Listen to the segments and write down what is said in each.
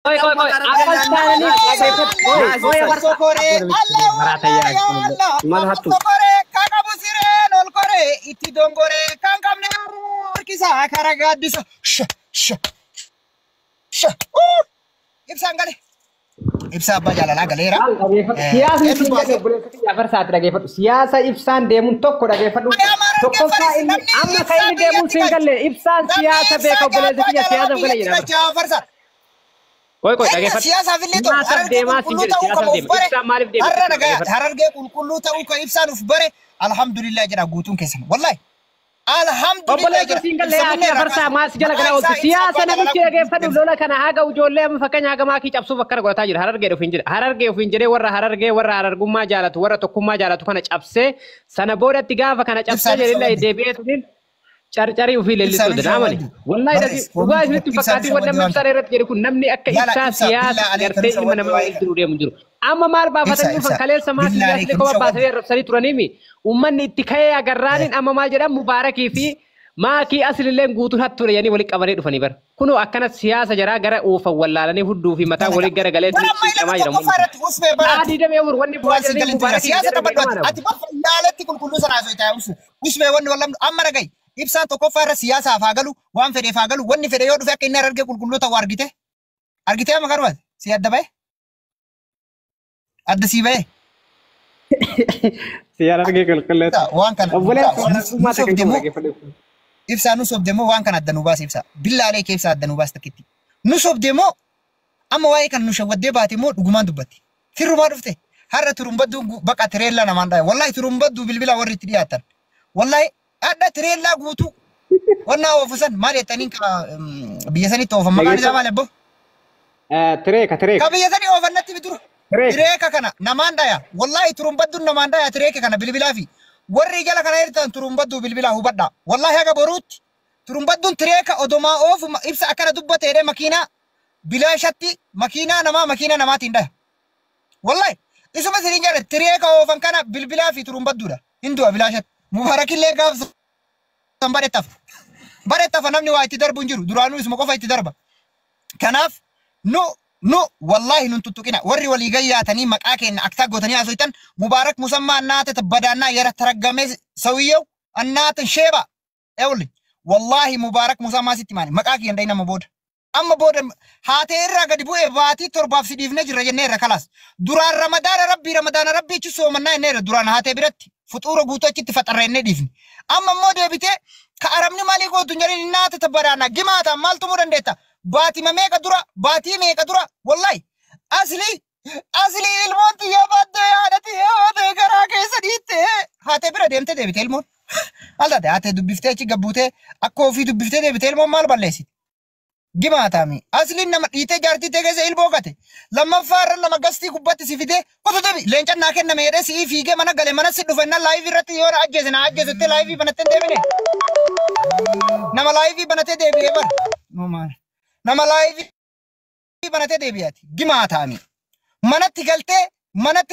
Koi apa sekarang ini? Koi warso kore. Allah. Kore kakak busire nol kore. Iti dong kore kakak ne kisah karagadis. Ibsa kali. Ibsa apa jalan galera? Siasa itu boleh saja bersatu lagi. Siasa Ibsan demun toko lagi. Toko ini, amma kaini demun single Ibsan siasa beka boleh saja siasa boleh jadi. Koi lagi. Siasa fili to. Ibsa malif dem. Hararge kullu ta uko Ibsan uf bare. Alhamdulillah jara gutun kesan. Wallahi. Alhamdulillah jara single ya farsa mas jala gara wal siasa na buke lagi fadu lola kana haga ujolle am fakanya haga maki capsu bakkar gota jira hararge ufin jire warra harargumma jalatu warra tokkumma jalatu kana capse sana boda tigafa kana capse jira debetunin cari ufil lelito damani wallahi dadi uga isnitti fakati wadda mabsare rat jere kun namni akka ibsa siyasa garte imana ma idru de munjuru amma mal ba fatan fa kalel sama siyasa ko ba sare rabsari turanimi umman ittikaya agarranin amma mal jeda mubaraki fi ma ki asli len gutun hatture yani wali qabare dufani bar kuno akkana siyasa jara gara ofa wallalani huddu fi mata wali gara galet kama jira mun adi de mewur wonni buwajani mubaraki siyasa tabaddu ati ba yalati kullu sana so ita usbe wonni wallam amma ragai Ibsa tokko farra siyaasa faagalu waan fedhe faagalu wanni fedhe yoo dhufe akka inni arge qulqulloota argite ama garwaat si adda bae adda si bae si arge qulqulloota waan kana Ibsa nu sobdemo waan kana adda nu baas Ibsa billaalee kee Ibsa adda nu baas takkitti nu sobdemo amma waa'ee kan nu shawwaddee baate moo dhugumaan dubbatti firrumaa dhufte har'a turumbaddu baqa tireella namaan dhaye wallahi turumbaddu bilbila warri itti dhiyaatan wallahi ada tirella guutu wanna ofusan mali tanin ka biyasani to fa magani da male bo ka biyasani ofannati bidur tireka kana namanda ya wallahi turumbaddu namanda ya tireka kana bilbila fi warri jala kana irtan turumbaddu bilbila hubadda wallahi aga borut turumbaddu tireka odoma of ibsa akara dubbate de makina bilashatti makina nama tinda wallahi isuma sirinjare tireka ofan kana bilbila fi turumbaddu da hindu bilashat Mubarak illee gaaf san barettaf namni waa itti darbu hin jiru duraanuu isuma qofa itti darba kanaaf nu wallahi nun tuttuqina warri walii gayyaatanii maqaa keenya aktaa gootanii haasoftan Mubarak musammaa annaata tabbadaannaa yara taraggame sawiyyew annaata sheeba ewli wallahi Mubarak musammaa sitti maani maqaa kiyyan dayna amma booda haatee irraa gadi bu'ee baatii torbaaf si dhiifne jirra jennee irra kalaas duraan ramadaana rabbii ichi soomannaa jennee irra duraan haatee biratti fuxuura guutuu achitti faxarreennee dhiifne amma immoo deebitee ka arabni maalii gootu hin jedhin naata tabbadaana gimaata maaltu muu dandeetta baatii meeqa dura wallahi asli ilmoon xiyyaa baaddee haadhati haatee garaa keessa dhiitte haatee bira deemtee deebitee ilmoon maal taate haatee dubbiftee achi gabbuutee akka ofii dubbiftee deebitee ilmoon maal balleessiti gimaatami asli nama dhiitee jaartii tegeesse ilboo gate lammaffaa nama gastii gubbatti si fidee qotu deebi leenca naa kenname jedhee si fiigee mana gale mana si dhufe na live irratti yoo na ajjeese live banattee deebine nama live banattee deebi'ee bar nama live banattee deebi'aati gimaatami manatti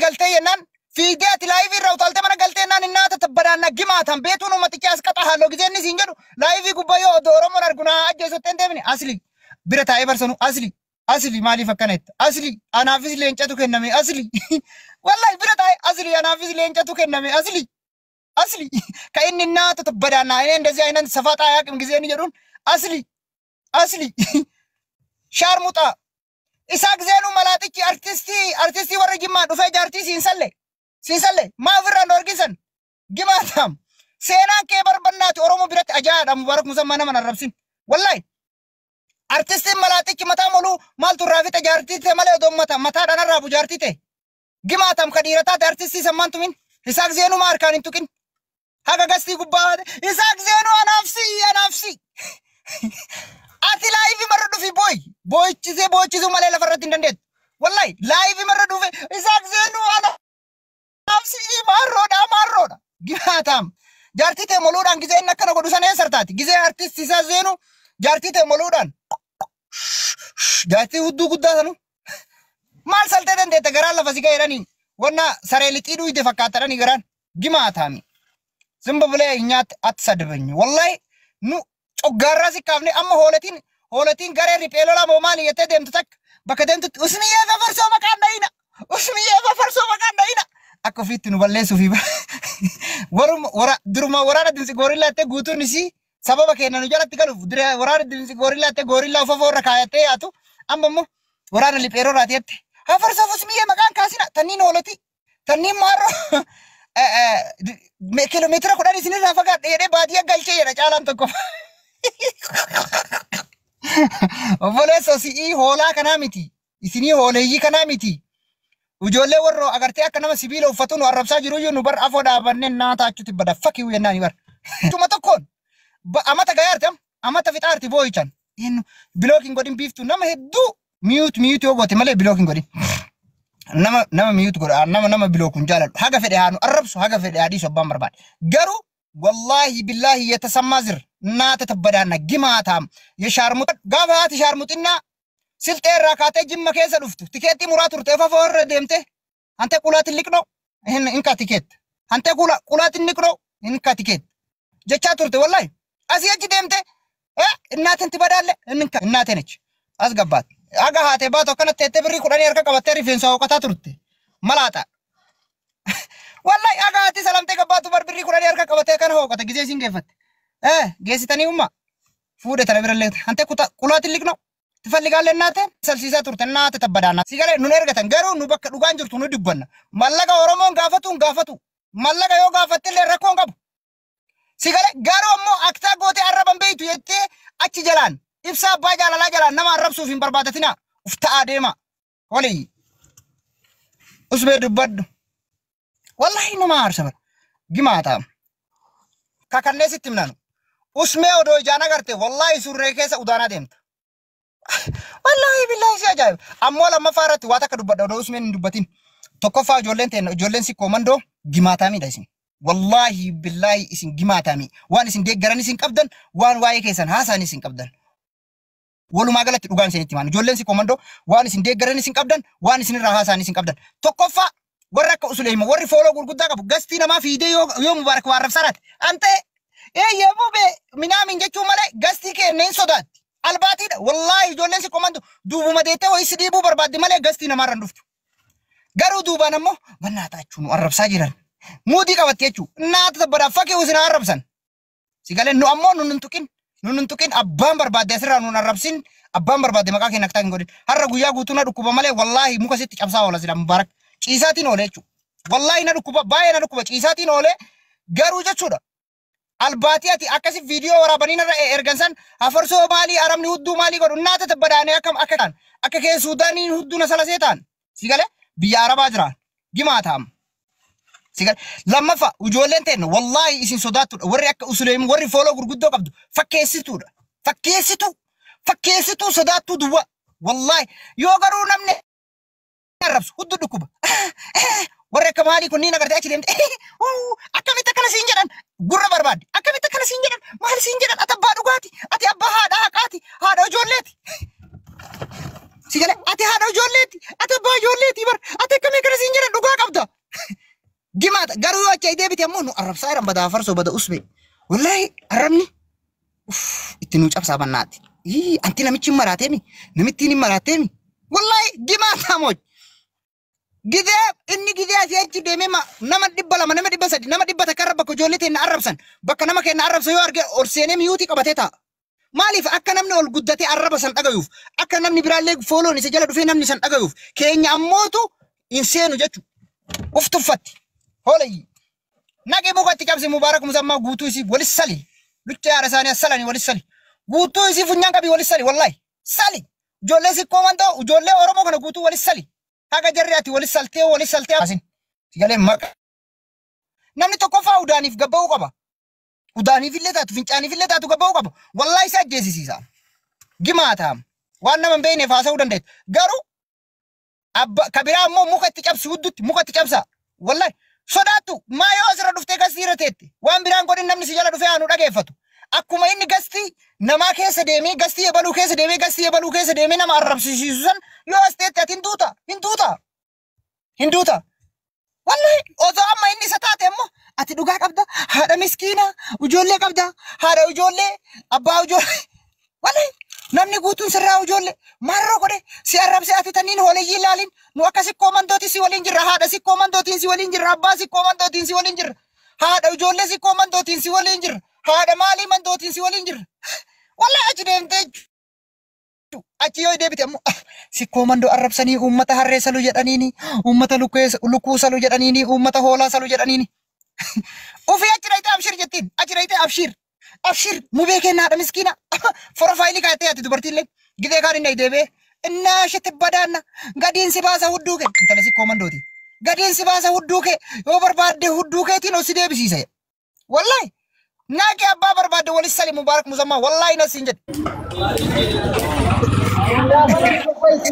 galtee yennaan fiigee ati live irra utaaltee mana galtee naan innaata tabbadaanna gimaatam beetuun ummatichi as qaxa halloo gizeenni siin jedhu live gubbaa yoo Oromoon arguna ajjeesotteen deebine asli bira taa'ee barsanu asli maaliif akkanatti asli anaafis leencatu kenname asli wallahi bira taa'ee asli anaafis leencatu kenname asli ka inni innaata tabbadaanna inni እንደዚህ አይነት ሰፋጣ ያቅም ጊዜን ይጀዱን asli sharmuta isa ጊዜኑ መላጥቂ artisti warra jimmaa dhufee jaartii siinsalle maafirraa dorgisan gimaatam seenaan kee barbannaati Oromoo biratti ajaa'idha Mubarak musammaa nama arrabsin wallahi artistiin malaaxichi mataa moluu maaltu irraa fixe jaartii malee odoo mataadhaan arraabu jaartii ta'e gimaatam ka dhiirataate artistii sammaan tumin isaa ጊዜኑ harkaan hin tuqin haga gastii gubbaa isaa ጊዜኑ anaafsi ati live marra dhufi boo'ichisuu malee lafarratti hin dandeettu wallahi live marra dhufe isaa ጊዜኑ anaafsi maarroodha gimaatam jaartii ta'e moluudhaan giseen akkana godhu sana eessartaati gisee artistii isaa zeenu jaartii ta'e moluudhaan jaartii hudduu guddaa sanu maal saltee dandeetta garaan lafa si ga'eedhanii wanna saree lixii dhuyite fakkaatadhanii garaan gimaatami zimba bulee nyaatti atti sadabanye wallahi nu coggaarraa si kaafne amma hooletiin garee riphee lolaa moo maali jettee deemtu takka bakka deemtutti usmiyee fafarsoo maqaan dhayina usmiyee fafarsoo maqaan dhayina akka ofiitti nu balleessuufi duruma waraana dinsi goorillaatti guutuun isii sababa keenya nu jalatti galuuf waraana dinsi goorillaatti goorillaa ufafoo irra kaayattee yaatu amma immoo waraana lipheeroo raatiyatte fafarsoo usmiyee maqaan kaasina tanniin ooloti tanniin maarroo kiiloomeetira 10 isinirraa fagaadhe jedhee baadiyyaa galchee jedha caalaan tokko. Obboleessa si'ii hoolaa kanaa miti. Isinii hooleeyyii kanaa miti. Ijoollee warroo agartee akka nama sibiila uffatu nu arrabsaa jiru iyyuu nu bar afoo dhaabannee naata achuutti bada fakkii jennaani bar. Tuma tokkoon amata gayaarti amata fixaarti boo'ichan. Bilookiin godhin biiftu nama hedduu miyuut yoo goote malee bilookiin godhin. Nama miyuut godha nama bilookuun jaaladhu haga fedhe haanu arrabsu haga fedhe haadhiisu abbaan barbaade. Garuu wallahi billahi yatasammaa zir naata tabbadaana gimaatam yasharmut gaafa haati sharmutinna siltee irraa kaatee jimma keessa dhuftu tikeetti muraa turte fafoo irra deemte ante qulaatiin liqno inka tikeet ante qulaatiin liqno inka tikeet jechaa turte wallahi asii achi deemte innaatiin tibadaalle innaatiin achi as gabbaat aga haatee baatu akkanatti teettee birrii 10 harka qabattee rifeensa hooqataa turte malaata wallahi aga haati salamtee gabbaatu bar birrii 10 harka qabattee kana hooqata gizee siin geeffatte geessitanii umma fuudhe tana birallee ante qulaatiin liqno ትፈልጋለህ እናተ ሰልሲሳ ቱርተ እናተ ተበዳና ሲገለ ኑን ኤርገተን ገሩ ኑ በከ ዱጋን ጅርቱ ኑ ድበና ማለጋ ኦሮሞን ጋፈቱ ማለጋ ዮ ጋፈትለ ረኮን ቀቡ ሲገለ ገሩ ሞ አክታ ጎቴ አረበን በይቱ የቴ አቺ ጀላን ኢብሳ ባጃላ ጀላን ነማ ረብሱ ፊን በርባተትና ኡፍታ አዴማ ወለይ ኡስቤ ድበድ ወላሂ ነማ አርሰበ ግማታ ካከነስ ትምናኑ ኡስሜ ወዶ ጃና ገርቴ ወላሂ ሱሬ ከሰ ኡዳና ደምት والله بالله سي عجائب امو لما فارت واتك دبدو دوس من دبتين توكفا جولن سي كوماندو غيماتامي دايسين والله بالله اسين غيماتامي وان اسين دي غراني سين قبدن وان واي كيسن حساني سين قبدن ولو ما غلط دوغان سين تيمان جولن سي كوماندو وان اسين دي غراني سين قبدن وان اسين راحاساني سين قبدن توكفا ورك اسليم ور فولو غرغدا قب غستي نما في دي يوم مبارك وارف سرات انت يا بوبي منامين جچو مله غستي كي نين سودات الباتي والله جولن سي كوماندو دوبو مديته ويس ديبو برباد مالي غستي نمارن دفتو غارو دوبا نمو بناتاچو نو عربسا جيران مودي قوتيچو نات تبدا فكي وسنا عربسن سيغالن نو امو نونتوكين ابان برباد اسرا نو عربسين ابان برباد مكاكي نكتاين غودي هر غويا غوتونا دكوبا مالي والله مكو سيت قبسا ولا سيدا مبارك عيساتي نوليچو والله نا دكوبا باي نا دكوبا عيساتي نولي غارو جچودا الباتياتي اكاسي فيديو ورا بنينا ارغنسان افرسو مالي ارمني هدو مالي غدو ناتا تبداني اكم اكان اككه سوداني هدو نسلا سيتان سيغله بيا عربا جرا جماعتام سيغل لما فا وجولنتن والله اسين سوداتو وري اك اسليم وري فولو غرغدو قبدو فكيستو سوداتو دوا والله يوغرو نمني ربس هدو دكوبا وري كمالي كوني نغرتي اكي ديم اكمي تكنا سينجدان غره برباد اكمي تكنا سينجدان مال سينجدان اتبا دغاتي اتي ابا هادا حقاتي هادا جولتي سيغله اتي هادا جولتي اتبا جولتي بر اتي كمي كنا سينجدان دغا قبدا جماعه غرو اكي ديبتي امو عرب سايرن بدا فرسو بدا اسبي والله ارمني اتنو چبسا بناتي انت نمچ مراتيمي نمتيني مراتيمي والله جماعه موج جذا إني جذا سيأتي دمما نما دبلا ما نما دبسدي نما دبتا كرب كجولتي نعربسن بك نما كن نعرب سيوارج أرسيني ميوتي كبتتا مالي فأكن نمني والجدتي عربسن أجايوف أكن نمني برالك فولو نسجل دفين نمني سن أجايوف كين يموتو إنسان جتو وفتفت هولي نجي بوقتي كابس مبارك مزمع غوتو يسي ولسالي لتي عرساني السلاني ولسالي غوتو يسي فنيان كبي ولسالي والله سالي جولة سي كوماندو وجولة أورمو كنا غوتو ولسالي haga jarriati wali salte asin sigale mak namni tokko fa udanif gabaw qaba udanif illetatu fincanif illetatu gabaw qaba wallahi sa jeesisiisa gimaata waan nama beene faasa udandet garu abba kabira mo mukatti cabsi huddutti mukatti cabsa wallahi sodatu mayo asra dufte gasiratetti waan biraan godin namni si jala dufe anu dhageeffatu akkuma inni gasti nama keessa deemee gasti yebaluu keessa deemee nama arrabsiisusan yoo asteetti ati hinduuta wallahi ozo amma inni sataate ammo ati dhugaa qabda haadha miskiina ijoollee qabda haadha ijoollee abbaa ijoollee wallahi namni guutuun sirraa ijoollee marroo godhe si arrabsee ati tanniin hooleyyii ilaalin nu akka sikkoo mandootii si waliin jirra haadha sikkoo mandootiin si waliin jirra abbaa sikkoo mandootiin si waliin jirra haadha ijoollee sikkoo mandootiin si waliin jirra haadha maalii mandootiin si waliin jirra wallahi achi deemtee achi yoo deebite ammoo sikkoo mandoo arrabsanii uummata harree salu jedhaniini uummata lukkuu salu jedhaniini uummata hoolaa salu jedhaniini ufii achi dhayitee abshir jettiin achi dhayitee abshir mubee kennaadha miskiina profaayilii kaayatee ati dubartiillee gidee kaan inni deebee innaa shatti badaanna gadiin si baasa hudduu kee intala sikkoo mandooti gadiin si baasa hudduu kee yoo barbaadde hudduu keetiin osi deebisiisa wallahi naaqee abbaa barbaadde walis sali mubaarak musammaa wallahi nasiin jedhe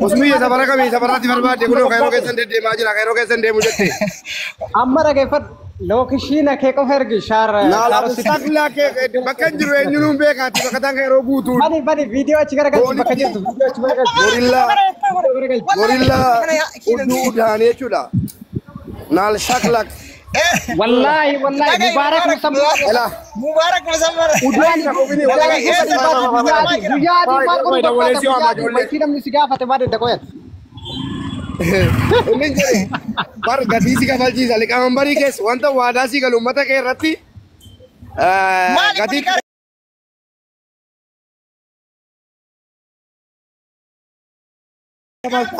Osmiye sabara kami sabarati barbaade kuno kayroo keessan deddeemaa jira kayroo keessan deemu jette amma dhaggeeffadhu lookishiina kee qofa ergi shaar takla ke bakka jiru eenyuun beekaati bakka tan kayroo guutuu bani viidiyoo achi garagalchi bakka jirtu viidiyoo achi garagalchi gorilla uduu udaan jechuudha naal shaklak wallahi mubarak musammaa mubarak musammaa udaan namni si gaafate baade dakoyat bar gadisi ka falchiisa liqaman barii keessa wanta waadaa si galu ummata kee irratti gadi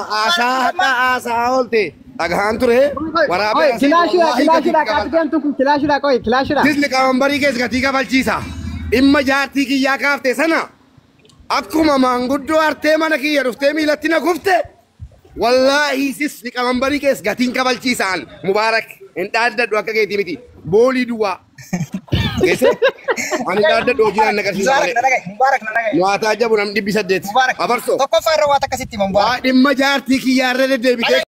aasaa oolte dhagahaan ture waraabee disli qaban barii keessa gatii ka falchiisa dhimma jaartii kiyyaa kaafte sana akkuma maanguddoo artee mana kiyya dhuftee miilatti na kufte wallahi sisni qaban barii keessa gatiin ka falchiisaan mubaarak hin dhaaddadhu akka keetii miti boolii duwwaa geesse ani dhaaddadhu hojii naan agarsiisa malee waataa jabu nam 800 abarso tokkoffaa irra waata akkasitti mubaarak dhimma jaartii kiyyaa irra deddeebitee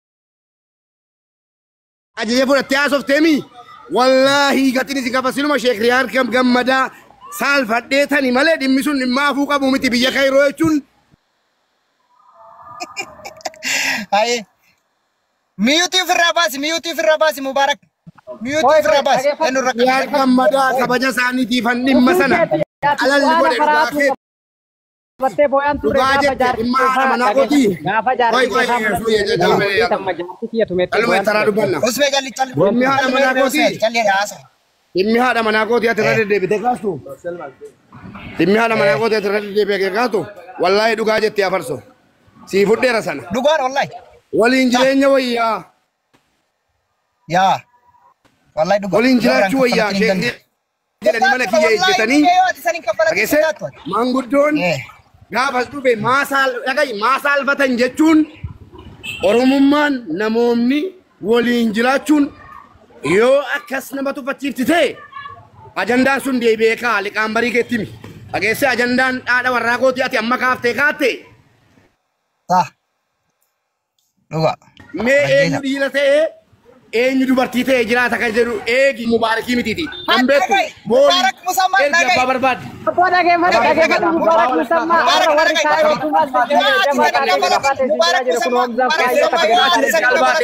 ajaja fudhattee haasofteemi wallahi gatiin isin qafa siluma sheek riyaar kam gammadaa saalfadheetani malee dhimmi sun dhimma hafuu qabu miti biyya kayroo jechuun haye miyuutii ofirraa baasi mubaarak miyuutii ofirraa baasi riyaar gammadaa kabaja isaaniitiifan dhimma sana alalli godhe dhugaafee battee booyaan ture dhugaa jette dhimma haadha manaa kooti gaafa aluma taraa dubbanna usbee jalli dhimmi haadha manaa kooti jalli haasa dhimmi haadha manaa kooti ati irra deddeebitee kaastu dhimmi haadha manaa kooti ati irra deddeebitee kaastu wallahi dhugaa jettee afarso sii fudheera sana dhugaan wallahi waliin jireenya wayyaa yaa wallahi dhugaan waliin jiraachuu wayyaa sheekni jedhanii mana kiyya ejjetanii dhageesse maanguddoon gaafas dhufe maasaalfatan jechuun oromummaan namoonni waliin jiraachuun yoo akkas nama tuffachiifti ta'e ajandaan sun deebi'ee kaa liqaan barii keettimi dhageesse ajandaan dhaadha warraa kooti ati amma kaaftee kaatte dhugaa mee eenyu dhiira ta'e eenyu dubartii ta'e jiraata kan jedhu eegi mubaarakii mitiiti kan beektu mubaarak musammaa erga abbaa barbaadde abbaa dhaggeeffadhu mubarak musammaa har'a warri kaayoo hukumaas Albaa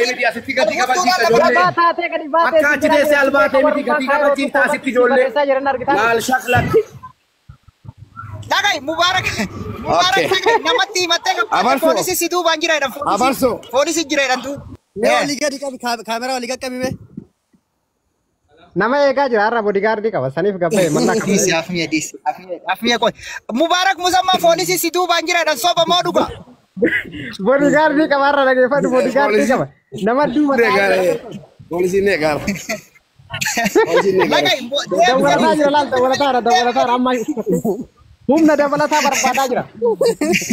taatee gadi baatee akka achi teessee albaatee miti gatii kabachiiftaa asitti ijoollee maal shaklatti Dagai mubarak namatti himattee foonisi si duubaan jira jedhan foonisi jira jedhan tu kaamera walii qaqqabime nama eegaa jira har'a boodigaardii qaba saniif gabbee manna afmiya qoy mubarak musammaa foonisi si duubaan jira jedhan soba moo dhuga boodigaardii qaba har'a dhaggeeffadhu boodigaardii qaba nama duuba poolisiin ne gaara dabalataa jira laal dabalataa amma humna dabalataa barbaadaa jira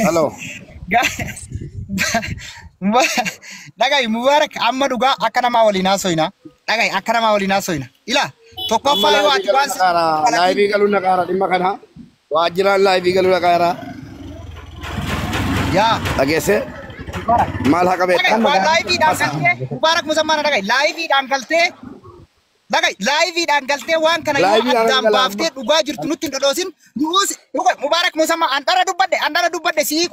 halo dagai mubarak amma dhugaa akka namaa waliin haasoyna dagai akka namaa waliin haasoyna ila tokkoffaa yoo ati waan laayivii galuu na qaara dhimma kana waajjiraan laayivii galuu na qaara yaa dhageesse maal haqa beektaa laayiviidhaan galtee mubarak musammaan dagai laayiviidhaan galtee dagai laayiviidhaan galtee waan kana yoo addaan baaftee dhugaa jirtu nutti hin dhodhoosin mubarak musammaa andara dubbadde sii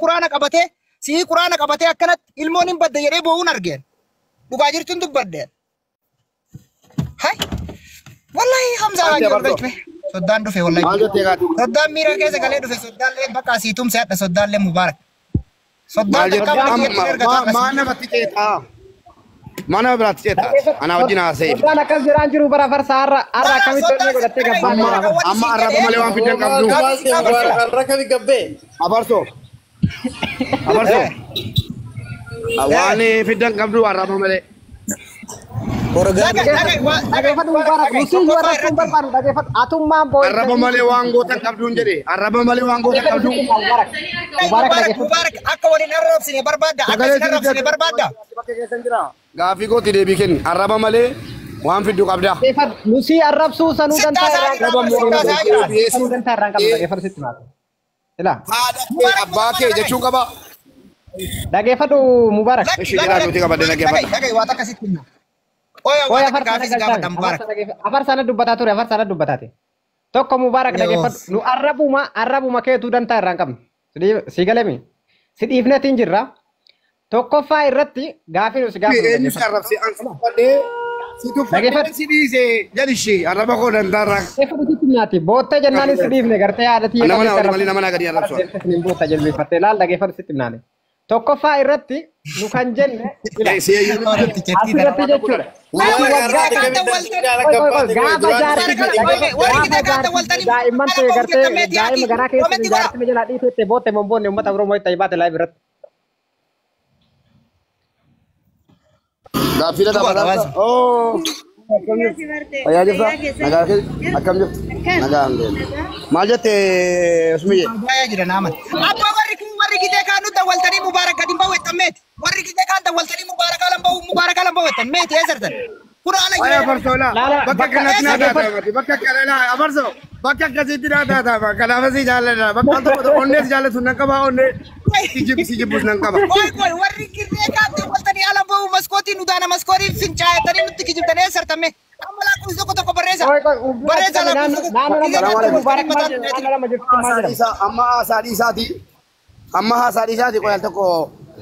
quraana qabatee akkanatti ilmoon hin badde jedhee boo'uun argeen dhugaa jirtuun dubbadde hay wallahi hamzaa waan jiru galchme Soddaan dhufe wallahi. Maal jettee gaati? Soddaan miira keessa galee dhufe soddaan lee bakka asiitum se'adha soddaan lee mubaarak. Soddaan Maa namatti ceetaa? Mana biraatti ceetaa? Ana wajjin haasa'e. Soddaan akkas jiraan jiru bara farsa har'a akkamitti tollee godhattee gabbaan Amma arraba malee waan fiddan qabdu. Har'a kami gabbee. Abarso. Waan fiddan qabdu arraba malee. Dhaggeeffatu mubaarak nuti yoo rakkoon barbaadu dhaggeeffatu atummaan boo'e. Arraba malee waan gootan qabduun jedhe. Arraba malee waan gootan qabdu. Mubaarak akka waliin arrabsine barbaadda. Akka isin arrabsine barbaadda. Gaafii gooti deebii kenni. Arraba malee waan fiddu qabda. Nuti arrabsuu sanuu dantaa irraa qabu dhaggeeffatu sitti maatu. Ilaa. Haadha kee abbaa kee jechuun qaba. Dhaggeeffatu mubaarak. Ishee jedhaa nuti qabadde dhaggeeffata. Dhagay waan akkasitti himna. Oya afar sana dubbataa ture afar sana dubbataate. Tokko mubaarak dhaggeeffatu nu arrabuma keetuu dantaa irraa hin qabnu. Si galemi. Si dhiifnetiin jirra. Tokkoffaa irratti gaafii nuti gaafatu. Eenyu si arrabse ansiifadhee si tuffadhee si dhiise jalishee arraba koo dantaa irraa. Dhaggeeffatu sitti nyaati boottee jennaanis si dhiifne gartee haadhatii. Nama naa gadi arrabsu. Boota jilbeeffattee laal dhaggeeffatu sitti naane. Tokkoffaa irratti nu kan jenne asirratti jechuudha. Daa'imman ta'e gartee daa'ima garaa keessatti jaartime jalaa dhiiteette bootte momboonni uummata Oromoo itti baate laayif irratti. Gaaffii dha taphataa. Fayyaa jirta? Nagaa kee akkam jirtu? Nagaa maal jette Usmiyye? Fayyaa jira naaman. Abbaa warri gidee kaan nuti dawwaltanii mubaarak gadi bahuutan meeti. Warri gidee kaan dawwaltanii mubaarak alan bahuutan meeti eessartan. Kun ala Fayyaa Abarsoo bakka kanatti naa taataamati bakka kana Abarsoo bakka akkasitti naa taataama kanaaf si jaalladha bakka tokko onnee si jaallatu nan qaba onnee si jibbus nan qaba. Warri gidee kaan dawwaltanii alan bahuu maskootii nu daana maskootii fincaayatanii nutti kijibtan eessartan mee. Amma lakkoofsi tokko barreessa. Barreessa lakkoofsi. Amma haasaadhii isaati. Amma haasaadhii isaati qoyal tokko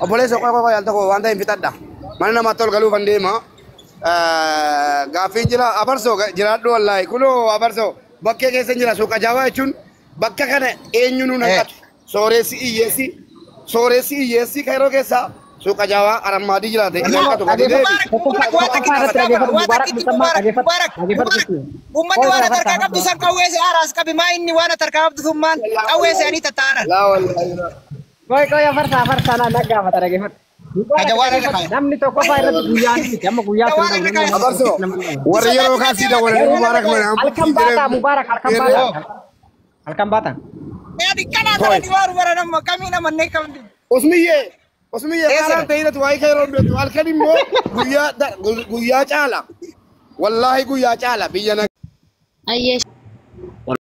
obboleessa qoyal tokko wanta hin fixadha. Mana namaatti ol galuuf hin deema. Gaaffii jira Abarsoo jiraadhu wallaahi kunoo Abarsoo bakkee keessa jira suuqa jaawaa jechuun bakka kana eenyu nu naqatu. Sooressi iyyeessi kairoo keessaa suuqa jaawaa arammaadii jiraate. Uummanni waan harkaa qabdu san qawweese haaraas qabi maa inni waan harkaa qabdu summaan qawweese ani tattaaran. Qoy afarsaa na naggaafata dhaggeeffatu. Namni tokko fa'aa irratti guyyaan miti amma guyyaa sun Abarsoo warri yeroo kaasii daawwatanii mubaarak mana mubaarak halkan baatan. Yaadi kanaa kana diwaaru bara nama kamii namannee kamti. Usmiyye kaaraan ta'inatu waa'ee kairoo beektu halkan immoo guyyaa caala wallaahi guyyaa caala biyya